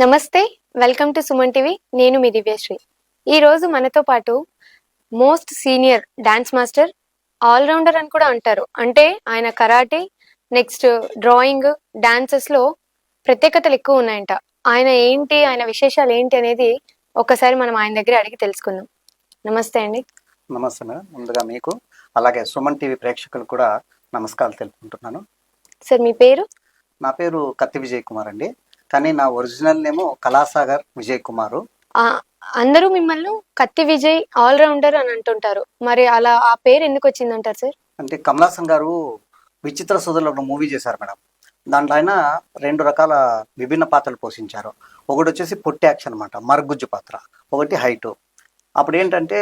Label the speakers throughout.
Speaker 1: నమస్తే, welcome to Suman TV. నేను మీ దివ్యశ్రీ. ఈరోజు మనతో పాటు most senior dance master, allrounder అని కూడా అంటారు. అంటే ఆయన కరాటే, నెక్స్ట్ డ్రాయింగ్, డాన్సెస్లో ప్రత్యేకతలు ఎక్కువ ఉన్నాయంట. ఆయన విశేషాలు ఏంటి అనేది ఒకసారి మనం ఆయన దగ్గర అడిగి తెలుసుకుందాం. నమస్తే అండి.
Speaker 2: నమస్తే మేడం. ముందుగా మీకు అలాగే సుమన్ టీవీ ప్రేక్షకులు కూడా నమస్కారాలు తెలుపుకుంటున్నాను.
Speaker 1: సార్ మీ పేరు?
Speaker 2: నా పేరు కత్తి విజయ్ కుమార్ అండి, కానీ నా ఒరిజినల్ నేమ్ కళాసాగర్ విజయ్ కుమారు.
Speaker 1: అందరూ మిమ్మల్ని కత్తి విజయ్ ఆల్రౌండర్ అని అంటుంటారు. మరి అలా ఆ పేరు ఎందుకు వచ్చిందంటారు సార్?
Speaker 2: అంటే కమలాసన్ గారు విచిత్ర సోదరులు ఒక మూవీ చేశారు మేడం. దాంట్లో ఆయన 2 రకాల విభిన్న పాత్రలు పోషించారు. ఒకటి వచ్చేసి పొట్టి యాక్షన్ అనమాట, మరుగుజ్జు పాత్ర, ఒకటి హైటు. అప్పుడు ఏంటంటే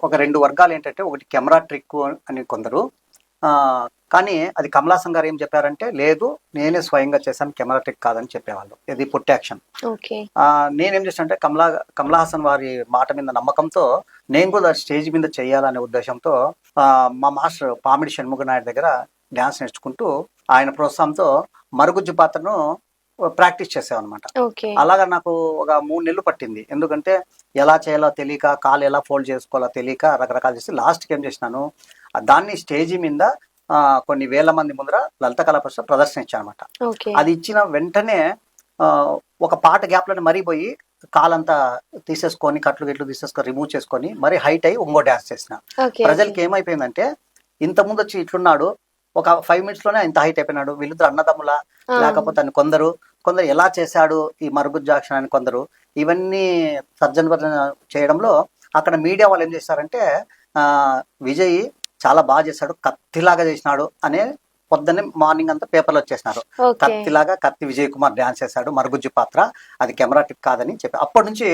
Speaker 2: ఒక 2 వర్గాలు ఏంటంటే, ఒకటి కెమెరా ట్రిక్ అని కొందరు, కానీ అది కమలాసన్ గారు ఏం చెప్పారంటే, లేదు నేనే స్వయంగా చేశాను, కెమెరా ట్రిక్ కాదని చెప్పేవాళ్ళు. ఇది పొట్టి యాక్షన్. నేనేం చేశానంటే కమలా హాసన్ వారి మాట మీద నమ్మకంతో నేను కూడా స్టేజ్ మీద చేయాలనే ఉద్దేశంతో మా మాస్టర్ పామిడి షణ్ముఖ నాయుడు దగ్గర డ్యాన్స్ నేర్చుకుంటూ ఆయన ప్రోత్సాహంతో మరుగుజ్జు పాత్రను ప్రాక్టీస్ చేసామన్నమాట. అలాగా నాకు ఒక 3 నెలలు పట్టింది. ఎందుకంటే ఎలా చేయాలో తెలియక, కాలు ఎలా ఫోల్డ్ చేసుకోవాలో తెలియక రకరకాలు చేసి లాస్ట్కి ఏం చేసినాను, దాన్ని స్టేజీ మీద కొన్ని వేల మంది ముందర లలిత కళా పరిషత్ ప్రదర్శన ఇచ్చానమాట. అది ఇచ్చిన వెంటనే ఒక పాట గ్యాప్లను మరిపోయి కాలంతా తీసేసుకొని, కట్లు గిట్లు తీసేసుకొని రిమూవ్ చేసుకొని మరి హైట్ అయ్యి ఇంకో డ్యాన్స్ చేసిన. ప్రజలకి ఏమైపోయిందంటే, ఇంతకుముందు వచ్చి ఇట్లున్నాడు, ఒక 5 minutes లోనే ఇంత హైట్ అయిపోయినాడు, వీళ్ళిద్దరు అన్నదమ్ముల లేకపోతే అని కొందరు ఎలా చేశాడు ఈ మరుగుజ్జాక్షన్ అని కొందరు, ఇవన్నీ తర్జన చేయడంలో అక్కడ మీడియా వాళ్ళు ఏం చేశారంటే, విజయ్ చాలా బాగా చేశాడు, కత్తిలాగా చేసినాడు అనే పొద్దున్నే మార్నింగ్ అంతా పేపర్లు వచ్చేసినారు. కత్తిలాగా కత్తి విజయ్ కుమార్ డాన్స్ చేశాడు, మరుగుజ్జు పాత్ర, అది కెమెరా టిక్ కాదని చెప్పి అప్పటి నుంచి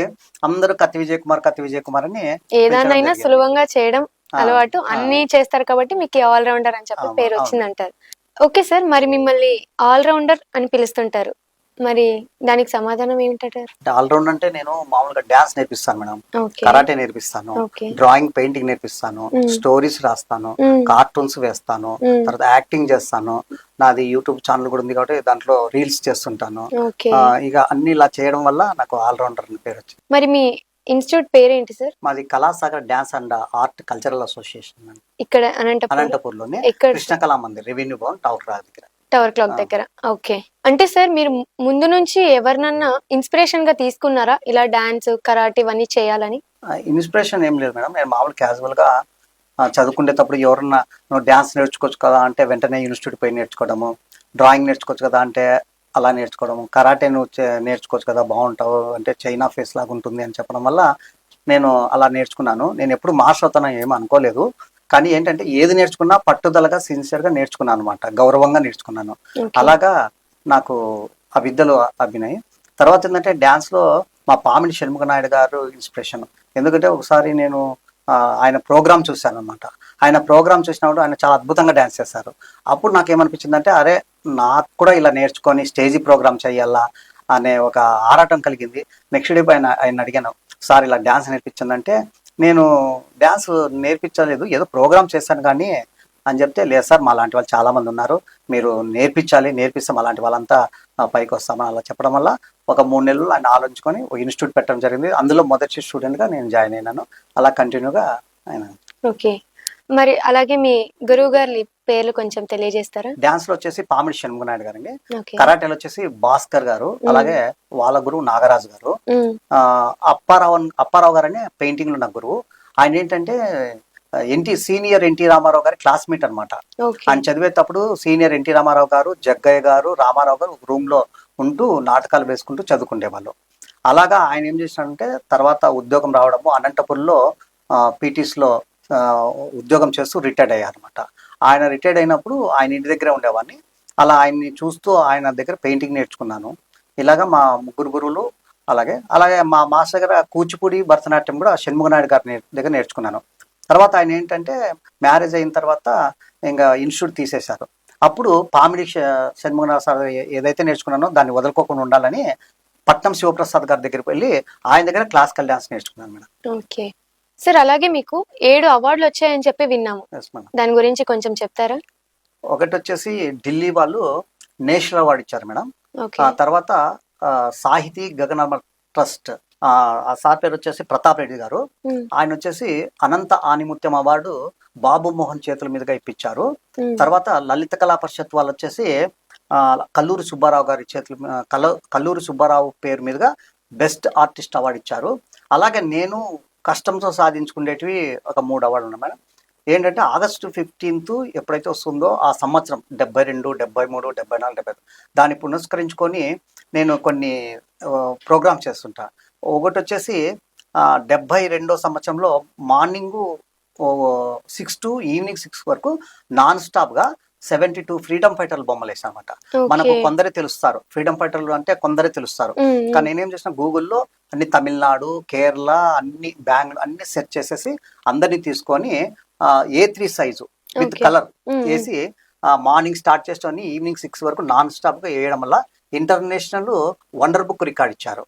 Speaker 2: అందరూ కత్తి విజయ్ కుమార్ అని
Speaker 1: ఏదైనా సులభంగా చేయడం అలవాటు, అన్ని చేస్తారు కాబట్టి మీకు ఆల్రౌండర్ అని చెప్పి పేరు వచ్చిందంటారు. ఓకే సార్, మరి మిమ్మల్ని ఆల్రౌండర్ అని పిలుస్తుంటారు, మరి దానికి సమాధానం ఏమిటంటారు?
Speaker 2: ఆల్రౌండర్ అంటే నేను మామూలుగా డాన్స్ నేర్పిస్తాను మేడం, కరాటే నేర్పిస్తాను, డ్రాయింగ్ పెయింటింగ్ నేర్పిస్తాను, స్టోరీస్ రాస్తాను, కార్టూన్స్ వేస్తాను, తర్వాత యాక్టింగ్ చేస్తాను. నాది యూట్యూబ్ ఛానల్ కూడా ఉంది కాబట్టి దాంట్లో రీల్స్ చేస్తుంటాను. ఇక అన్ని ఇలా చేయడం వల్ల నాకు ఆల్రౌండర్ అని పేరు వచ్చింది.
Speaker 1: మరి మీ ఇన్స్టిట్యూట్ పేరేంటి సార్?
Speaker 2: మాది Kalasagar dance and art cultural association,
Speaker 1: ఇక్కడ
Speaker 2: అనంతపూర్లోనే కృష్ణ కళా Mandir, revenue Bhavan,
Speaker 1: tower clock దగ్గర. ఓకే, అంటే సార్ మీరు ముందు నుంచి ఎవరినన్నా ఇన్స్పిరేషన్ గా తీసుకున్నారా ఇలా డాన్స్, కరాటే ఇవన్నీ చేయాలని?
Speaker 2: ఇన్స్పిరేషన్ ఏం లేదు మేడం. నేను మామూలు క్యాజువల్ గా చదువుకునేటప్పుడు ఎవరన్నా నువ్వు డాన్స్ నేర్చుకోవచ్చు కదా అంటే వెంటనే ఇన్స్టిట్యూట్ పోయి నేర్చుకోవడము, డ్రాయింగ్ నేర్చుకోవచ్చు కదా అంటే అలా నేర్చుకోవడము, కరాటే నువ్వు నేర్చుకోవచ్చు కదా బాగుంటావు అంటే చైనా ఫేస్ లాగా ఉంటుంది అని చెప్పడం వల్ల నేను అలా నేర్చుకున్నాను. నేను ఎప్పుడు మాస్టర్ అవుతానని ఏమీ అనుకోలేదు, కానీ ఏంటంటే ఏది నేర్చుకున్నా పట్టుదలగా సిన్సియర్గా నేర్చుకున్నాను అనమాట, గౌరవంగా నేర్చుకున్నాను. అలాగా నాకు ఆ విద్యలో అభినయ్. తర్వాత ఏంటంటే డ్యాన్స్లో మా పామిడి షణ్ముఖ నాయుడు గారు ఇన్స్పిరేషన్. ఎందుకంటే ఒకసారి నేను ఆయన ప్రోగ్రామ్ చూశాను అనమాట. ఆయన ప్రోగ్రామ్ చూసినప్పుడు ఆయన చాలా అద్భుతంగా డ్యాన్స్ చేశారు. అప్పుడు నాకు ఏమనిపించిందంటే, అరే నాకు కూడా ఇలా నేర్చుకొని స్టేజీ ప్రోగ్రామ్ చేయాలా అనే ఒక ఆరాటం కలిగింది. నెక్స్ట్ డే ఆయన అడిగాను, సార్ ఇలా డ్యాన్స్ నేర్పించిందంటే, నేను డ్యాన్స్ నేర్పించలేదు, ఏదో ప్రోగ్రామ్ చేశాను కానీ అని చెప్తే, లేదు సార్ మా లాంటి వాళ్ళు చాలామంది ఉన్నారు, మీరు నేర్పిస్తాం అలాంటి వాళ్ళంతా పైకి వస్తామని అలా చెప్పడం వల్ల ఒక 3 నెలలు ఆయన ఆలోచించుకొని ఒక ఇన్స్టిట్యూట్ పెట్టడం జరిగింది. అందులో మొదటి స్టూడెంట్గా నేను జాయిన్ అయినాను. అలా కంటిన్యూగా అయినాను.
Speaker 1: ఓకే, మరి అలాగే మీ గురువు గారి పేర్లు కొంచెం తెలియజేస్తారా?
Speaker 2: డాన్స్ లో వచ్చేసి పామిడి షణ్ముఖ నాయుడు గారండి, కరాటేలో వచ్చేసి భాస్కర్ గారు, అలాగే వాళ్ళ గురువు నాగరాజు గారు, అప్పారావు గారు అనే పెయింటింగ్ లో నా గురువు. ఆయన ఏంటంటే సీనియర్ ఎన్టీ రామారావు గారి క్లాస్మేట్ అనమాట. ఆయన చదివేటప్పుడు సీనియర్ ఎన్టీ రామారావు గారు, జగ్గయ్య గారు, రామారావు గారు రూమ్ లో ఉంటూ నాటకాలు వేసుకుంటూ చదువుకునేవాళ్ళు. అలాగా ఆయన ఏం చేసినాడంటే, తర్వాత ఉద్యోగం రావడము అనంతపురంలో పీటీస్ లో ఉద్యోగం చేస్తూ రిటైర్డ్ అయ్యారనమాట. ఆయన రిటైర్డ్ అయినప్పుడు ఆయన ఇంటి దగ్గరే ఉండేవాడిని. అలా ఆయన్ని చూస్తూ ఆయన దగ్గర పెయింటింగ్ నేర్చుకున్నాను. ఇలాగా మా 3 గురువులు, అలాగే మా మాస్టర్ దగ్గర కూచిపూడి, భరతనాట్యం కూడా షణ్ముఖ నాయుడు గారి దగ్గర నేర్చుకున్నాను. తర్వాత ఆయన ఏంటంటే మ్యారేజ్ అయిన తర్వాత ఇంకా ఇన్స్టిట్యూట్ తీసేశారు. అప్పుడు పామిడి షణ్ముఖ నాయుడు సార్ ఏదైతే నేర్చుకున్నానో దాన్ని వదులుకోకుండా ఉండాలని పట్నం శివప్రసాద్ గారి దగ్గరికి వెళ్ళి ఆయన దగ్గర క్లాసికల్ డాన్స్ నేర్చుకున్నాను మేడం.
Speaker 1: ఓకే సార్, అలాగే మీకు 7 అవార్డులు వచ్చాయని చెప్పి విన్నాము, దాని గురించి కొంచెం చెప్తారా?
Speaker 2: ఒకటి వచ్చేసి ఢిల్లీ వాళ్ళు నేషనల్ అవార్డు ఇచ్చారు మేడం. తర్వాత సాహితీ గగనమ ట్రస్ట్, ఆ సార్ పేరు వచ్చేసి ప్రతాప్ రెడ్డి గారు. ఆయన వచ్చేసి అనంత ఆనిముత్యం అవార్డు బాబు మోహన్ చేతుల మీదుగా ఇప్పించారు. తర్వాత లలిత కళా పరిషత్ వాళ్ళు వచ్చేసి కల్లూరి సుబ్బారావు గారి కల్లూరి సుబ్బారావు పేరు మీదుగా బెస్ట్ ఆర్టిస్ట్ అవార్డు ఇచ్చారు. అలాగే నేను కష్టంతో సాధించుకునేటివి ఒక 3 అవార్డులు ఉన్నాయి మేడం. ఏంటంటే ఆగస్టు 15 ఎప్పుడైతే వస్తుందో ఆ సంవత్సరం 72, 73, 74, 75 దాన్ని పునస్కరించుకొని నేను కొన్ని ప్రోగ్రామ్స్ చేస్తుంటా. ఒకటి వచ్చేసి 72వ సంవత్సరంలో మార్నింగ్ 6 to ఈవినింగ్ 6 వరకు నాన్ స్టాప్గా 72 ఫ్రీడమ్ ఫైటర్ల బొమ్మలు వేసాను అనమాట. మనకు కొందరే తెలుస్తారు ఫ్రీడమ్ ఫైటర్లు అంటే, కొందరే తెలుస్తారు. కానీ నేనేం చేసిన, గూగుల్లో అన్ని తమిళనాడు, కేరళ, అన్ని బెంగళూరు అన్ని సెర్చ్ చేసేసి అందరినీ తీసుకొని A3 సైజు విత్ కలర్ వేసి మార్నింగ్ స్టార్ట్ చేసుకొని ఈవినింగ్ 6 వరకు నాన్ స్టాప్ గా వేయడం వల్ల ఇంటర్నేషనల్ వండర్ బుక్ రికార్డ్ ఇచ్చారు.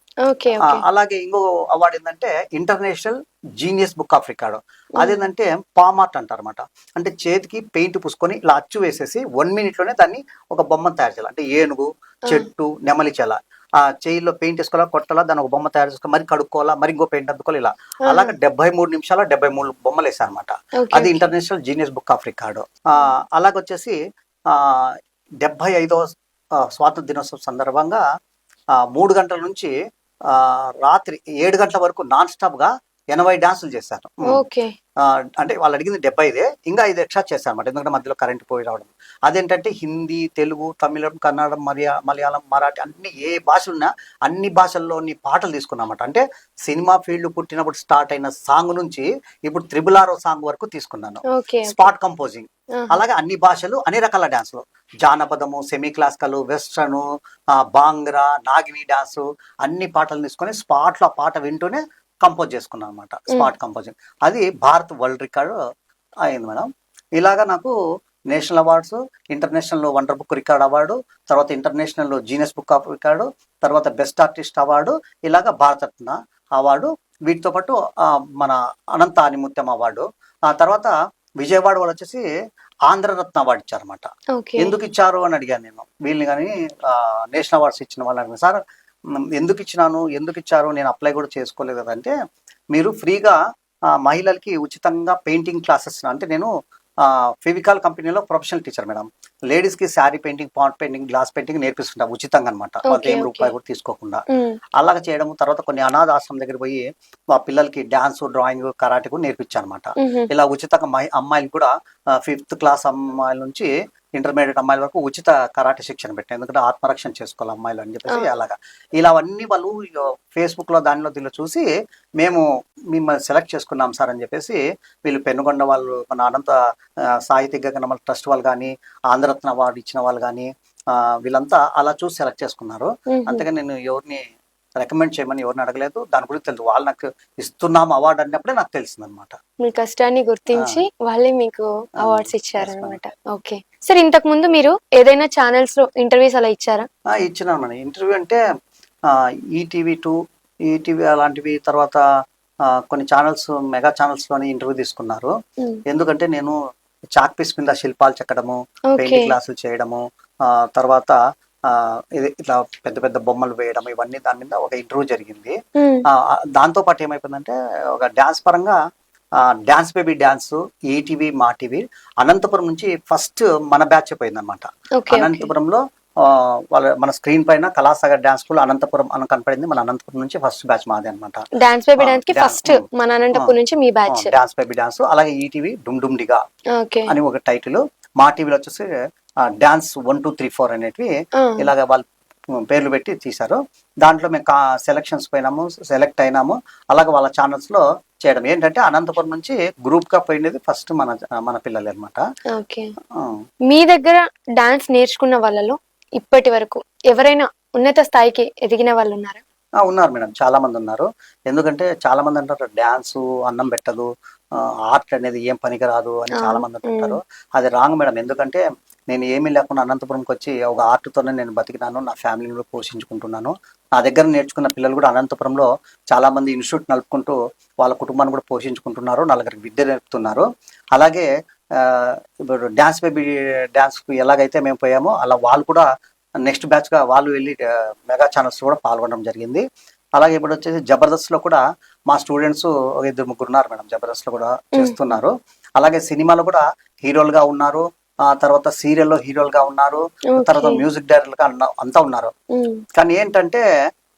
Speaker 2: అలాగే ఇంకో అవార్డు ఏంటంటే international genius book of record. అదేంటంటే పామార్ట్ అంటారు అనమాట. అంటే చేతికి పెయింట్ పూసుకొని ఇలా అచ్చు వేసేసి 1 minute లోనే దాన్ని ఒక బొమ్మను తయారు చేయాలి. అంటే ఏనుగు, చెట్టు, నెమలి చేయాల, ఆ చేయిలో పెయింట్ వేసుకోవాలా, కొట్టాలా, దాని ఒక బొమ్మ తయారు చేసుకోవాలి, మరి కడుక్కోవాలా, మరి ఇంకో పెయింట్ అద్దుకోవాలి, ఇలా అలాగే 73 నిమిషాల 73 బొమ్మలు వేసారు అనమాట. అది international genius book of record. అలాగొచ్చేసి 75వ స్వాతంత్ర దినోత్సవం సందర్భంగా 3 గంటల నుంచి రాత్రి 7 గంటల వరకు నాన్ స్టాప్ గా 80 డాన్సులు చేశాను. అంటే వాళ్ళు అడిగింది 75, ఇంకా 5 ఎక్స్ట్రా చేశాను అనమాట. ఎందుకంటే మధ్యలో కరెంట్ పోయి రావడం. అదేంటంటే హిందీ, తెలుగు, తమిళం, కన్నడం, మలయాళం, మరాఠీ అన్ని ఏ భాషలు ఉన్నా అన్ని భాషల్లోని పాటలు తీసుకున్నామట. అంటే సినిమా ఫీల్డ్ పుట్టినప్పుడు స్టార్ట్ అయిన సాంగ్ నుంచి ఇప్పుడు 666 సాంగ్ వరకు తీసుకున్నాను. Spot composing. అలాగే అన్ని భాషలు, అన్ని రకాల డాన్సులు, జానపదము, సెమీ క్లాసికల్, వెస్ట్రన్, బాంగ్రా, నాగిని డాన్సు, అన్ని పాటలు తీసుకొని స్పాట్లో ఆ పాట వింటూనే కంపోజ్ చేసుకున్నాను అనమాట. Spot composing. అది భారత్ వరల్డ్ రికార్డు అయింది మేడం. ఇలాగా నాకు national awards, international wonder book record award, తర్వాత international genius book of record, తర్వాత బెస్ట్ ఆర్టిస్ట్ అవార్డు, ఇలాగా భారతరత్న అవార్డు, వీటితో పాటు మన అనంత ఆనిముత్యం అవార్డు. ఆ తర్వాత విజయవాడ వాళ్ళు వచ్చేసి ఆంధ్రరత్న అవార్డు ఇచ్చారనమాట. ఎందుకు ఇచ్చారు అని అడిగాను నేను వీళ్ళని. కానీ నేషనల్ అవార్డ్స్ ఇచ్చిన వాళ్ళు అడిగాను, సార్ ఎందుకు ఇచ్చారు, నేను అప్లై కూడా చేసుకోలేదు కదంటే, మీరు ఫ్రీగా మహిళలకి ఉచితంగా పెయింటింగ్ క్లాసెస్, అంటే నేను ఫెవికాల్ కంపెనీలో ప్రొఫెషనల్ టీచర్ మేడం. లేడీస్ కి sari painting, pot painting, glass painting నేర్పిస్తుంటా ఉచితంగా అనమాట. వాళ్ళకి ఏం రూపాయి కూడా తీసుకోకుండా. అలాగే చేయడం. తర్వాత కొన్ని అనాథ ఆశ్రమం దగ్గర పోయి మా పిల్లలకి డాన్స్, డ్రాయింగ్, కరాటే కూడా నేర్పించాను అనమాట. ఇలా ఉచితంగా అమ్మాయిలు కూడా 5th క్లాస్ అమ్మాయిల నుంచి ఇంటర్మీడియట్ అమ్మాయిల వరకు ఉచిత కరాటే శిక్షణ పెట్టాను. ఎందుకంటే ఆత్మరక్షణ చేసుకోవాలి అమ్మాయిలు అని చెప్పేసి. అలాగా ఇలా అన్ని వాళ్ళు ఫేస్బుక్ లో దీనిలో చూసి మేము మిమ్మల్ని సెలెక్ట్ చేసుకున్నాం సార్ అని చెప్పేసి, వీళ్ళు పెనుగొండ వాళ్ళు, మన అనంత సాహిత్య గగనమ ట్రస్ట్ వాళ్ళు కానీ, ఆంధ్రరత్న అవార్డు ఇచ్చిన వాళ్ళు కానీ, వీళ్ళంతా అలా చూసి సెలెక్ట్ చేసుకున్నారు. అంతేగాని నేను ఎవరిని రికమెండ్ చేయమని ఎవరిని అడగలేదు. దాని గురించి తెలుసు. వాళ్ళు నాకు ఇస్తున్నాం అవార్డు అన్నప్పుడే నాకు తెలిసింది అనమాట.
Speaker 1: మీ కష్టాన్ని గుర్తించి వాళ్ళే మీకు అవార్డ్స్ ఇచ్చారనమాట. ఓకే సార్, ఇంతకు ముందు మీరు ఏదైనా ఛానల్స్ లో ఇంటర్వ్యూస్ అలా ఇచ్చారా?
Speaker 2: ఇచ్చినాను మేడం. ఇంటర్వ్యూ అంటే ఈటీవీ 2, ఈటీవీ అలాంటివి, తర్వాత కొన్ని ఛానల్స్, మెగా ఛానల్స్ లోని ఇంటర్వ్యూ తీసుకున్నారు. ఎందుకంటే నేను చాక్ పీస్ మీద శిల్పాలు చెక్కడము, పెయింటింగ్ క్లాసులు చేయడము, తర్వాత ఇది ఇట్లా పెద్ద పెద్ద బొమ్మలు వేయడం, ఇవన్నీ దాని మీద ఒక ఇంటర్వ్యూ జరిగింది. దాంతో పాటు ఏమైపోయిందంటే, ఒక డాన్స్ పరంగా డాన్స్ బేబీ డాన్స్ ఈటీవీ, మా టీవీ అనంతపురం నుంచి ఫస్ట్ మన బ్యాచ్ పోయింది అనమాట. అనంతపురంలో మన స్క్రీన్ పైన కళాసాగర్ డాన్స్ స్కూల్ అనంతపురం అని కనపడింది. మన అనంతపురం నుంచి ఫస్ట్ బ్యాచ్ మాది అనమాట.
Speaker 1: డాన్స్ బేబీ డాన్స్ కి ఫస్ట్ మన అనంతపురం నుంచి మీ బ్యాచ్
Speaker 2: డాన్స్ బేబీ డాన్స్. అలాగే ఈటీవీ డుమ్ డుమ్ డిగా అని ఒక టైటిల్. మా టీవీలో వచ్చేసి డాన్స్ 1, 2, 3, 4 అనేటివి ఇలాగ వాళ్ళు పేర్లు పెట్టి తీశారు. దాంట్లో మేము సెలక్షన్స్ పోయినాము, సెలెక్ట్ అయినాము. అలాగే వాళ్ళ ఛానల్స్ లో చేయడం. ఏంటంటే అనంతపురం నుంచి గ్రూప్ గా పోయినది ఫస్ట్ మన పిల్లలు అనమాట.
Speaker 1: మీ దగ్గర డాన్స్ నేర్చుకున్న వాళ్ళలో ఇప్పటి వరకు ఎవరైనా ఉన్నత స్థాయికి ఎదిగిన వాళ్ళు ఉన్నారా?
Speaker 2: ఉన్నారు మేడం, చాలా మంది ఉన్నారు. ఎందుకంటే చాలా మంది అంటారు డాన్స్ అన్నం పెట్టదు, ఆర్ట్ అనేది ఏం పనికి రాదు అని చాలా మంది అంటారు. అది రాంగ్ మేడం. ఎందుకంటే నేను ఏమీ లేకుండా అనంతపురంకి వచ్చి ఒక ఆర్ట్తోనే నేను బతికినాను, నా ఫ్యామిలీని కూడా పోషించుకుంటున్నాను. నా దగ్గర నేర్చుకున్న పిల్లలు కూడా అనంతపురంలో చాలా మంది ఇన్స్టిట్యూట్ నడుపుకుంటూ వాళ్ళ కుటుంబాన్ని కూడా పోషించుకుంటున్నారు, నలుగురికి విద్య నేర్పుతున్నారు. అలాగే ఇప్పుడు డాన్స్ బేబీ డాన్స్కి ఎలాగైతే మేము పోయామో అలా వాళ్ళు కూడా నెక్స్ట్ బ్యాచ్గా వాళ్ళు వెళ్ళి మెగా ఛానల్స్ కూడా పాల్గొనడం జరిగింది. అలాగే ఇప్పుడు వచ్చేసి జబర్దస్త్లో కూడా మా స్టూడెంట్స్ ఒక 2-3 ఉన్నారు మేడం, జబర్దస్త్లో కూడా చేస్తున్నారు. అలాగే సినిమాలో కూడా హీరోలుగా ఉన్నారు, తర్వాత సీరియల్లో హీరోలుగా ఉన్నారు, తర్వాత మ్యూజిక్ డైరెక్టర్గా అంతా ఉన్నారు. కానీ ఏంటంటే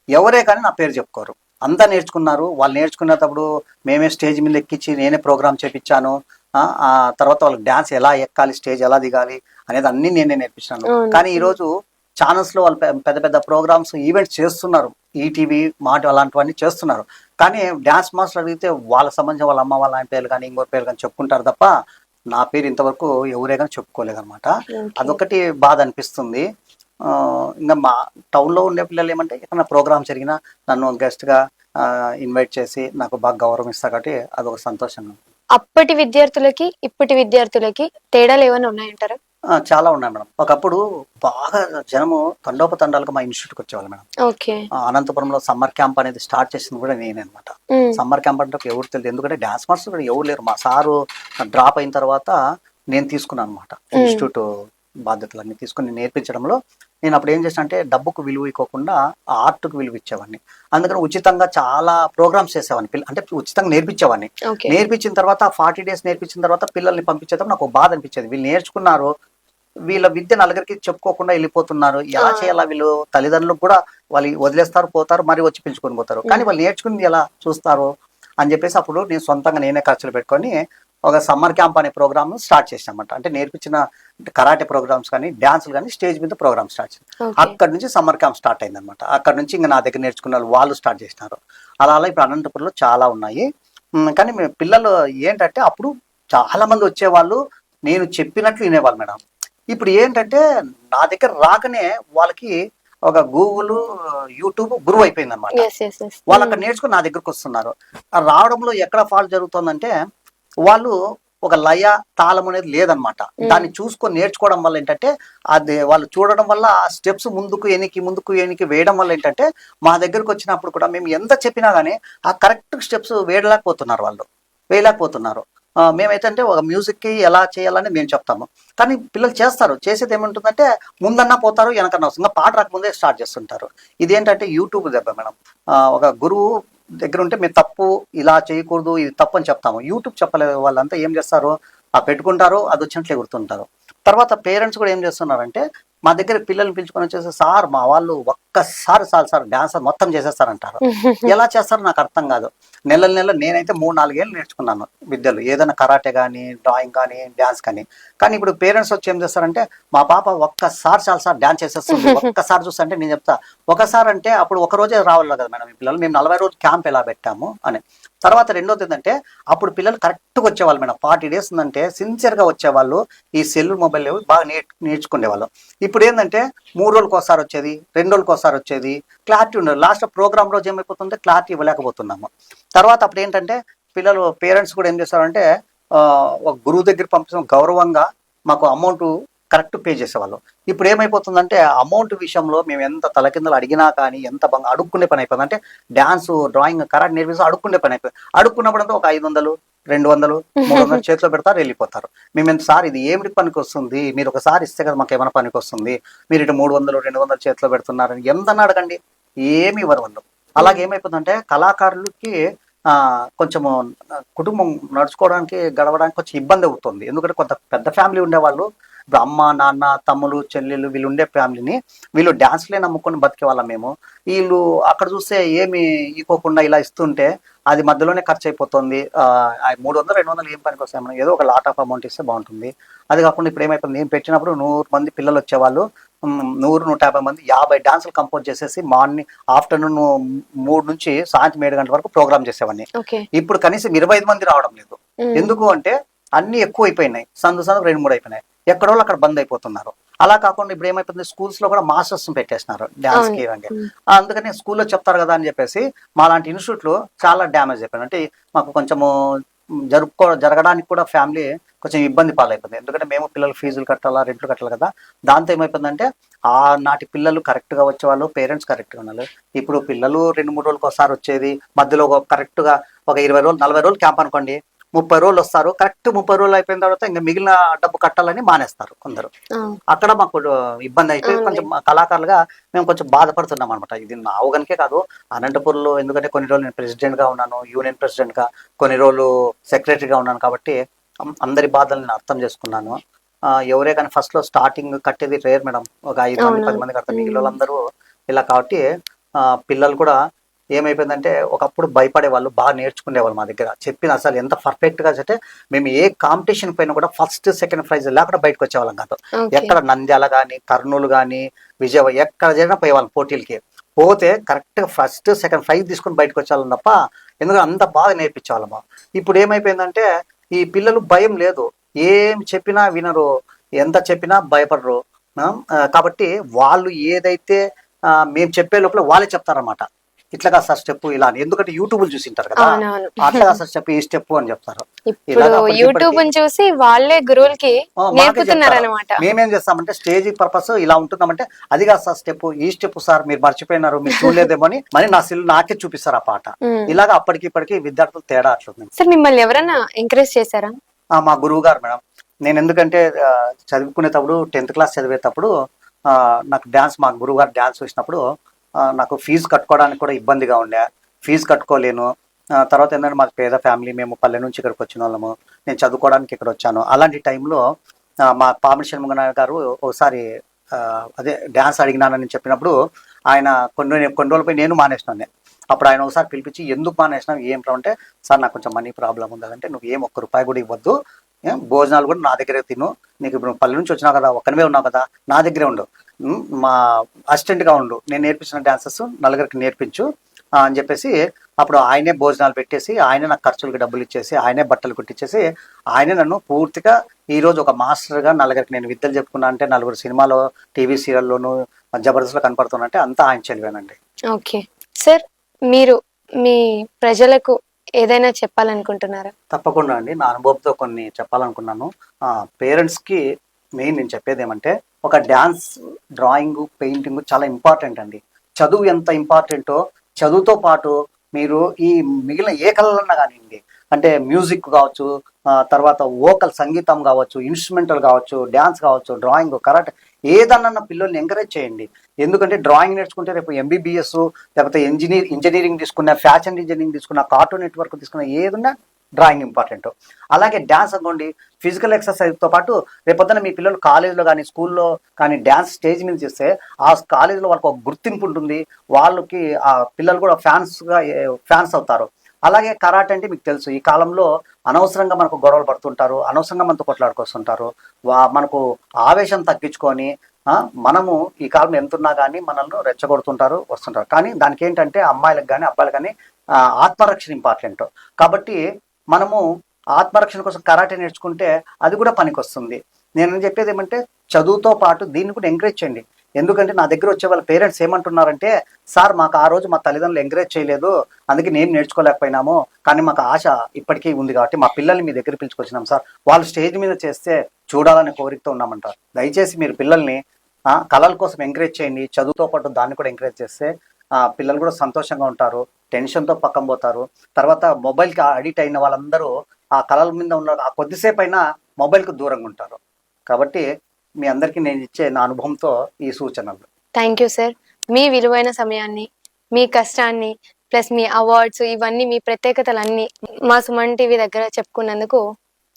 Speaker 2: ఎవరే కానీ నా పేరు చెప్పుకోరు. అంతా నేర్చుకున్నారు. వాళ్ళు నేర్చుకునేటప్పుడు మేమే స్టేజ్ మీద ఎక్కించి నేనే ప్రోగ్రామ్ చేపించాను. ఆ తర్వాత వాళ్ళకి డ్యాన్స్ ఎలా ఎక్కాలి, స్టేజ్ ఎలా దిగాలి అనేది అన్ని నేనే నేర్పించాను. కానీ ఈరోజు ఛానల్స్ లో వాళ్ళు పెద్ద పెద్ద ప్రోగ్రామ్స్ ఈవెంట్స్ చేస్తున్నారు, ఈటీవీ మాట అలాంటివన్నీ చేస్తున్నారు. కానీ డ్యాన్స్ మాస్టర్ అడిగితే వాళ్ళకి సంబంధించిన వాళ్ళ అమ్మ వాళ్ళ ఆయన పేర్లు కానీ ఇంకోటి పేర్లు కానీ చెప్పుకుంటారు తప్ప నా పేరు ఇంతవరకు ఎవరే కానీ చెప్పుకోలేదన్నమాట. అదొకటి బాధ అనిపిస్తుంది. ఇంకా మా టౌన్లో ఉండే పిల్లలు ఏమంటే ఎక్కడైనా ప్రోగ్రామ్ జరిగినా నన్ను గెస్ట్గా ఇన్వైట్ చేసి నాకు బాగా గౌరవం ఇస్తారు కాబట్టి అదొక సంతోషంగా.
Speaker 1: అప్పటి విద్యార్థులకి ఇప్పటి విద్యార్థులకి తేడాలు ఏమైనా ఉన్నాయంటారా?
Speaker 2: చాలా ఉన్నాయి మేడం. ఒకప్పుడు బాగా జనము తండోపతండాలుగా మా ఇన్స్టిట్యూట్కి వచ్చేవాళ్ళు మేడం.
Speaker 1: ఓకే.
Speaker 2: అనంతపురంలో సమ్మర్ క్యాంప్ అనేది స్టార్ట్ చేసింది కూడా నేనే అనమాట. సమ్మర్ క్యాంప్ అంటే ఎవరు తెలియదు, ఎందుకంటే డాన్స్ మాస్టర్ కూడా ఎవరు లేరు. మా సారు డ్రాప్ అయిన తర్వాత నేను తీసుకున్నాను అనమాట ఇన్స్టిట్యూట్ బాధ్యతలన్నీ తీసుకుని నేర్పించడంలో. నేను అప్పుడు ఏం చేసిన అంటే డబ్బుకు విలువ ఇవ్వకుండా ఆర్ట్కు విలువ ఇచ్చేవాడిని. అందుకని ఉచితంగా చాలా ప్రోగ్రామ్స్ చేసేవాడిని, అంటే ఉచితంగా నేర్పించేవాడిని. నేర్పించిన తర్వాత 40 days నేర్పించిన తర్వాత పిల్లల్ని పంపించేటప్పుడు నాకు బాధ అనిపించేది. వీళ్ళు నేర్చుకున్నారు, వీళ్ళ విద్య నలుగురికి చెప్పుకోకుండా వెళ్ళిపోతున్నారు, ఎలా చేయాలా? వీళ్ళు తల్లిదండ్రులకు కూడా వాళ్ళు వదిలేస్తారు, పోతారు, మరి వచ్చి పిలుచుకొని పోతారు. కానీ వాళ్ళు నేర్చుకుని ఎలా చూస్తారు అని చెప్పేసి అప్పుడు నేను సొంతంగా నేనే ఖర్చులు పెట్టుకొని ఒక సమ్మర్ క్యాంప్ అనే ప్రోగ్రామ్ స్టార్ట్ చేసామన్నమాట. అంటే నేర్పించిన కరాటే ప్రోగ్రామ్స్ కానీ డ్యాన్సులు కానీ స్టేజ్ మీద ప్రోగ్రామ్ స్టార్ట్ చేశాను. అక్కడి నుంచి సమ్మర్ క్యాంప్ స్టార్ట్ అయిందనమాట. అక్కడ నుంచి ఇంకా నా దగ్గర నేర్చుకున్న వాళ్ళు స్టార్ట్ చేసినారు. అలా ఇప్పుడు అనంతపురంలో చాలా ఉన్నాయి. కానీ పిల్లలు ఏంటంటే అప్పుడు చాలా మంది వచ్చేవాళ్ళు, నేను చెప్పినట్లు వినేవాళ్ళు మేడం. ఇప్పుడు ఏంటంటే నా దగ్గర రాకనే వాళ్ళకి ఒక గూగుల్, యూట్యూబ్ గురువు అయిపోయింది అనమాట. వాళ్ళు అక్కడ నేర్చుకుని నా దగ్గరకు వస్తున్నారు. రావడంలో ఎక్కడ ఫాల్ట్ జరుగుతుందంటే వాళ్ళు ఒక లయ తాళం అనేది లేదనమాట. దాన్ని చూసుకొని నేర్చుకోవడం వల్ల ఏంటంటే అది వాళ్ళు చూడడం వల్ల ఆ స్టెప్స్ ముందుకు ఎనికి వేయడం వల్ల ఏంటంటే మా దగ్గరకు వచ్చినప్పుడు కూడా మేము ఎంత చెప్పినా కానీ ఆ కరెక్ట్ స్టెప్స్ వేయలేకపోతున్నారు. మేమైతే అంటే ఒక మ్యూజిక్కి ఎలా చేయాలని మేము చెప్తాము, కానీ పిల్లలు చేస్తారు. చేసేది ఏముంటుందంటే ముందన్నా పోతారు, వెనకన్నా వస్తుంది. ఇంకా పాట రాకముందే స్టార్ట్ చేస్తుంటారు. ఇదేంటంటే యూట్యూబ్ దెబ్బ మేడం. ఒక గురువు దగ్గర ఉంటే మేము తప్పు ఇలా చేయకూడదు, ఇది తప్పు అని చెప్తాము. యూట్యూబ్ చెప్పలేదు. వాళ్ళంతా ఏం చేస్తారు, పెట్టుకుంటారు, అది వచ్చినట్లు ఎగురుతుంటారు. తర్వాత పేరెంట్స్ కూడా ఏం చేస్తున్నారంటే మా దగ్గర పిల్లల్ని పిలుచుకొని వచ్చేసి, సార్ మా వాళ్ళు ఒక్కసారి చాలు సార్ డాన్స్ మొత్తం చేసేస్తారంటారు. ఎలా చేస్తారో నాకు అర్థం కాదు. నెల నేనైతే 3-4 ఏళ్ళు నేర్చుకున్నాను విద్యలు, ఏదైనా కరాటే కానీ, డ్రాయింగ్ కానీ, డ్యాన్స్ కానీ. కానీ ఇప్పుడు పేరెంట్స్ వచ్చి ఏం చేస్తారంటే మా పాప ఒక్కసారి చాలు సార్ డ్యాన్స్ చేసేస్తుంది, ఒక్కసారి చూస్తుంటే నేను చెప్తా ఒకసారి అంటే అప్పుడు ఒక రోజే రావాలి కదా మేడం ఈ పిల్లలు, మేము 40 రోజులు క్యాంప్ ఎలా పెట్టాము అని. తర్వాత రెండోది ఏంటంటే అప్పుడు పిల్లలు కరెక్ట్గా వచ్చేవాళ్ళు మేడం. 40 days ఉందంటే సిన్సియర్గా వచ్చేవాళ్ళు. ఈ సెల్ మొబైల్ బాగా నేర్చుకునేవాళ్ళు. ఇప్పుడు ఏంటంటే 3 రోజులకు ఒకసారి వచ్చేది, 2 రోజులకు ఒకసారి వచ్చేది, క్లారిటీ ఉండదు. లాస్ట్ ప్రోగ్రామ్ రోజు ఏమైపోతుంటే క్లారిటీ ఇవ్వలేకపోతున్నాము. తర్వాత అప్పుడు ఏంటంటే పిల్లలు పేరెంట్స్ కూడా ఏం చేస్తారంటే ఒక గురువు దగ్గర పంపించడం గౌరవంగా మాకు అమౌంట్ కరెక్ట్ పే చేసేవాళ్ళు. ఇప్పుడు ఏమైపోతుందంటే అమౌంట్ విషయంలో మేము ఎంత తలకిందలు అడిగినా కానీ ఎంత బాగా అడుక్కునే పని అయిపోతుంది. అంటే డ్యాన్స్, డ్రాయింగ్, కరాటే నేర్పిస్తే అడుక్కునే పని అయిపోయింది. అడుక్కున్నప్పుడంతా ఒక 500, 200, 300 చేతిలో పెడతారు, వెళ్ళిపోతారు. మేము ఎంత సార్ ఇది ఏమిటి పనికి వస్తుంది, మీరు ఒకసారి ఇస్తే కదా మాకు ఏమైనా పనికి వస్తుంది, మీరు ఇటు 300, 200 చేతిలో పెడుతున్నారని ఎంతన్నా అడగండి, ఏమి ఇవ్వరు వాళ్ళు. అలాగే ఏమైపోతుందంటే కళాకారులకి కొంచెము కుటుంబం నడుచుకోవడానికి గడవడానికి కొంచెం ఇబ్బంది అవుతుంది. ఎందుకంటే కొంత పెద్ద ఫ్యామిలీ ఉండేవాళ్ళు, ఇప్పుడు అమ్మ, నాన్న, తమ్ములు, చెల్లెళ్ళు వీళ్ళు ఉండే ఫ్యామిలీని వీళ్ళు డ్యాన్స్లే నమ్ముకొని బతికే వాళ్ళం మేము. వీళ్ళు అక్కడ చూస్తే ఏమి ఇవ్వకుండా ఇలా ఇస్తుంటే అది మధ్యలోనే ఖర్చు అయిపోతుంది. 300, 200 ఏం పనికి వస్తాయి, మనం ఏదో ఒక లాట్ ఆఫ్ అమౌంట్ ఇస్తే బాగుంటుంది. అది కాకుండా ఇప్పుడు ఏమైపోతుంది, నేను పెట్టినప్పుడు 100 మంది పిల్లలు వచ్చేవాళ్ళు, 100-150 మంది 50 డాన్సులు కంపోజ్ చేసేసి ఆఫ్టర్నూన్ 3 నుంచి సాయంత్రం 7 గంటల వరకు ప్రోగ్రామ్ చేసేవాడిని. ఇప్పుడు కనీసం 25 మంది రావడం లేదు. ఎందుకు అంటే అన్ని ఎక్కువ అయిపోయినాయి, సందు 2-3 అయిపోయినాయి, ఎక్కడో అక్కడ బంద్ అయిపోతున్నారు. అలా కాకుండా ఇప్పుడు ఏమైపోతుంది, స్కూల్స్ లో కూడా మాస్టర్స్ పెట్టేస్తున్నారు డాన్స్ కి. అందుకని స్కూల్లో చెప్తారు కదా అని చెప్పేసి మా లాంటి ఇన్స్టిట్యూట్ లో చాలా డ్యామేజ్ అయిపోయింది. అంటే మాకు కొంచెము జరగడానికి కూడా ఫ్యామిలీ కొంచెం ఇబ్బంది పాలైపోయింది. ఎందుకంటే మేము పిల్లలు ఫీజులు కట్టాలా, రెంట్లు కట్టాలి కదా. దాంతో ఏమైపోయిందంటే నాటి పిల్లలు కరెక్ట్ గా వచ్చేవాళ్ళు, పేరెంట్స్ కరెక్ట్ గా ఉన్నారు. ఇప్పుడు పిల్లలు 2-3 రోజులకు ఒకసారి వచ్చేది, మధ్యలో కరెక్ట్ గా ఒక 20 రోజులు 40 రోజులు క్యాంప్ అనుకోండి, 30 రోజులు వస్తారు, కరెక్ట్ 30 రోజులు అయిపోయిన తర్వాత ఇంకా మిగిలిన డబ్బు కట్టాలని మానేస్తారు కొందరు.
Speaker 1: ఆ,
Speaker 2: అక్కడ మాకు ఇబ్బంది అయిపోయి
Speaker 1: అవునులే.
Speaker 2: కొంచెం మా కళాకారులుగా మేము కొంచెం బాధపడుతున్నాం అనమాట. ఇది నా అవగనికే కాదు, అనంతపూర్లో ఎందుకంటే కొన్ని రోజులు నేను ప్రెసిడెంట్గా ఉన్నాను, యూనియన్ ప్రెసిడెంట్గా, కొన్ని రోజులు సెక్రటరీగా ఉన్నాను కాబట్టి అందరి బాధలు నేను అర్థం చేసుకున్నాను. ఎవరే కానీ ఫస్ట్లో స్టార్టింగ్ కట్టేది రేర్ మేడం, ఒక 5 మంది 10
Speaker 1: అవునవును.
Speaker 2: మంది కడతారు, మిగిలిన వాళ్ళందరూ ఇలా కాబట్టి పిల్లలు కూడా ఏమైపోయిందంటే ఒకప్పుడు భయపడే వాళ్ళు, బాగా నేర్చుకునేవాళ్ళు మా దగ్గర చెప్పిన అసలు ఎంత పర్ఫెక్ట్గా అంటే మేము ఏ కాంపిటీషన్ పైన కూడా ఫస్ట్ సెకండ్ ప్రైజ్ లేకుండా బయటకు వచ్చేవాళ్ళం కాదు.
Speaker 1: ఓకే.
Speaker 2: ఎక్కడ నంద్యాల కానీ కర్నూలు కానీ విజయవాడ ఎక్కడ జరిగినా పోయేవాళ్ళం పోటీలకి. పోతే కరెక్ట్గా ఫస్ట్ సెకండ్ ప్రైజ్ తీసుకుని బయటకు వచ్చేవాళ్ళం తప్ప, ఎందుకంటే అంత బాగా నేర్పించేవాళ్ళము. ఇప్పుడు ఏమైపోయిందంటే ఈ పిల్లలు భయం లేదు, ఏం చెప్పినా వినరు, ఎంత చెప్పినా భయపడరు. కాబట్టి వాళ్ళు ఏదైతే మేము చెప్పే లోపల వాళ్ళే చెప్తారన్నమాట, ఇట్లాగా సార్ స్టెప్ ఇలా అని. ఎందుకంటే యూట్యూబ్ చూసింటారు కదా,
Speaker 1: అవునవును.
Speaker 2: అట్లాగా సార్ స్టెప్ ఈ స్టెప్ అని చెప్తారు.
Speaker 1: ఇప్పుడు
Speaker 2: ఇలాగా అప్పటికి
Speaker 1: యూట్యూబ్ చూసి వాళ్ళే గురువులకి
Speaker 2: మాకే
Speaker 1: నేర్పుతున్నారు
Speaker 2: చెప్తారు.
Speaker 1: అనమాట.
Speaker 2: మేమేం చేస్తామంటే స్టేజ్ పర్పస్ ఇలా ఉంటుందామంటే అది కాదు సార్ స్టెప్, ఈ స్టెప్ సార్ మీరు మర్చిపోయినారు, మీరు చూడలేదేమో అని మరి నా సెల్ నాకే చూపిస్తారు ఆ పాట. ఇలాగా అప్పటికి ఇప్పటికి విద్యార్థులు తేడా అట్లుంది.
Speaker 1: సార్ మిమ్మల్ని ఎవరైనా ఎంకరేజ్ చేశారా?
Speaker 2: మా గురువు గారు మేడం, నేను ఎందుకంటే చదువుకునేటప్పుడు 10th క్లాస్ చదివేటప్పుడు నాకు డ్యాన్స్, మా గురువు గారు డ్యాన్స్ వేసినప్పుడు నాకు ఫీజు కట్టుకోవడానికి కూడా ఇబ్బందిగా ఉండే, ఫీజు కట్టుకోలేను. తర్వాత ఏంటంటే మాకు పేద ఫ్యామిలీ, మేము పల్లె నుంచి ఇక్కడికి వచ్చిన వాళ్ళము, నేను చదువుకోవడానికి ఇక్కడ వచ్చాను. అలాంటి టైంలో మా పామిడి షణ్ముగ గారు ఒకసారి అదే డ్యాన్స్ అడిగినానని చెప్పినప్పుడు ఆయన కొన్ని రోజులపై నేను మానేసినాను. అప్పుడు ఆయన ఒకసారి పిలిపించి ఎందుకు మానేసినావు ఏమిటో అంటే, సార్ నాకు కొంచెం మనీ ప్రాబ్లం ఉంది అంటే, నువ్వు ఏం ₹1 కూడా ఇవ్వద్దు, భోజనాలు కూడా నా దగ్గరే తిను, నీకు ఇప్పుడు పల్లె నుంచి వచ్చినావు కదా, ఒక్కనివే ఉన్నావు కదా, నా దగ్గరే ఉండు, మా అసిస్టెంట్గా ఉండు, నేను నేర్పించిన డాన్సెస్ నలుగురికి నేర్పించు అని చెప్పేసి అప్పుడు ఆయనే భోజనాలు పెట్టేసి, ఆయనే నాకు ఖర్చులకి డబ్బులు ఇచ్చేసి, ఆయనే బట్టలు కుట్టించేసి, ఆయనే నన్ను పూర్తిగా ఈరోజు ఒక మాస్టర్గా నలుగురికి నేను విద్యలు చెప్పుకున్నా అంటే, నలుగురు సినిమాలో టీవీ సీరియల్లోనూ జబర్దస్త్లో కనపడుతున్నా అంటే అంతా ఆయన చెలివేనండి.
Speaker 1: ఓకే సార్, మీరు మీ ప్రజలకు ఏదైనా చెప్పాలనుకుంటున్నారా?
Speaker 2: తప్పకుండా అండి, నా అనుభవంతో కొన్ని చెప్పాలనుకున్నాను. పేరెంట్స్కి మెయిన్ నేను చెప్పేది ఏమంటే, ఒక డ్యాన్స్, డ్రాయింగ్, పెయింటింగ్ చాలా ఇంపార్టెంట్ అండి. చదువు ఎంత ఇంపార్టెంటో చదువుతో పాటు మీరు ఈ మిగిలిన ఏ కళలన్నా కానివ్వండి, అంటే మ్యూజిక్ కావచ్చు, తర్వాత వోకల్ సంగీతం కావచ్చు, ఇన్స్ట్రుమెంటల్ కావచ్చు, డ్యాన్స్ కావచ్చు, డ్రాయింగ్, కరాటే, ఏదన్నా పిల్లల్ని ఎంకరేజ్ చేయండి. ఎందుకంటే డ్రాయింగ్ నేర్చుకుంటే రేపు MBBS లేకపోతే ఇంజనీరింగ్ తీసుకున్న, ఫ్యాషన్ డిజైనింగ్ తీసుకున్న, కార్టూన్ నెట్వర్క్ తీసుకున్న, ఏదన్నా డ్రాయింగ్ ఇంపార్టెంట్. అలాగే డ్యాన్స్ అనుకోండి, ఫిజికల్ ఎక్సర్సైజ్తో పాటు రేపొద్దున మీ పిల్లలు కాలేజీలో కానీ స్కూల్లో కానీ డ్యాన్స్ స్టేజ్ మీద చేస్తే ఆ కాలేజీలో వాళ్ళకి ఒక గుర్తింపు ఉంటుంది, వాళ్ళకి ఆ పిల్లలు కూడా ఫ్యాన్స్ అవుతారు. అలాగే కరాటే అంటే మీకు తెలుసు, ఈ కాలంలో అనవసరంగా మనకు గొడవలు పడుతుంటారు, అనవసరంగా మనతో కొట్లాడుకొస్తుంటారు. మనకు ఆవేశం తగ్గించుకొని మనము ఈ కాలం ఎంతున్నా కానీ మనల్ని రెచ్చగొడుతుంటారు, వస్తుంటారు. కానీ దానికి ఏంటంటే అమ్మాయిలకు కానీ అబ్బాయిలకు కానీ ఆత్మరక్షణ ఇంపార్టెంట్. కాబట్టి మనము ఆత్మరక్షణ కోసం కరాటే నేర్చుకుంటే అది కూడా పనికొస్తుంది. నేను చెప్పేది ఏమంటే, చదువుతో పాటు దీన్ని కూడా ఎంకరేజ్ చేయండి. ఎందుకంటే నా దగ్గర వచ్చే వాళ్ళ పేరెంట్స్ ఏమంటున్నారంటే, సార్ మాకు ఆ రోజు మా తల్లిదండ్రులు ఎంకరేజ్ చేయలేదు, అందుకే నేను నేర్చుకోలేకపోయినాము, కానీ మాకు ఆశ ఇప్పటికీ ఉంది కాబట్టి మా పిల్లల్ని మీ దగ్గర పిలుచుకొచ్చినాం సార్, వాళ్ళు స్టేజ్ మీద చేస్తే చూడాలనే కోరికతో ఉన్నామంటారు. దయచేసి మీరు పిల్లల్ని కళల కోసం ఎంకరేజ్ చేయండి, చదువుతో పాటు దాన్ని కూడా ఎంకరేజ్ చేస్తే పిల్లలు కూడా సంతోషంగా ఉంటారు, టెన్షన్తో పక్కన పోతారు. తర్వాత మొబైల్కి అడిక్ట్ అయిన వాళ్ళందరూ ఆ కళల మీద ఉన్న ఆ కొద్దిసేపు అయినా మొబైల్కి దూరంగా ఉంటారు. కాబట్టి మీ అందరికీ నేను ఇచ్చే నా అనుభవంతో ఈ సూచనలు.
Speaker 1: థ్యాంక్ యూ సార్, మీ విలువైన సమయాన్ని, మీ కష్టాన్ని, ప్లస్ మీ అవార్డ్స్, ఇవన్నీ మీ ప్రత్యేకతలన్నీ మా సుమన్ టీవీ దగ్గర చెప్పుకున్నందుకు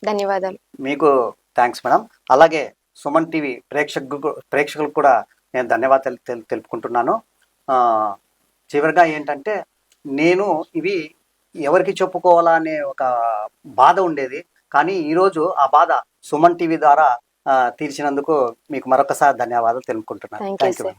Speaker 1: ధన్యవాదాలు.
Speaker 2: మీకు థ్యాంక్స్ మేడం. అలాగే సుమన్ టీవీ ప్రేక్షకులకు కూడా నేను ధన్యవాదాలు తెలుపుకుంటున్నాను. చివరిగా ఏంటంటే, నేను ఇవి ఎవరికి చెప్పుకోవాలా అనే ఒక బాధ ఉండేది, కానీ ఈరోజు ఆ బాధ సుమన్ టీవీ ద్వారా తీర్చినందుకు మీకు మరొకసారి ధన్యవాదాలు తెలుపుకుంటున్నాను.
Speaker 1: Thank you sir.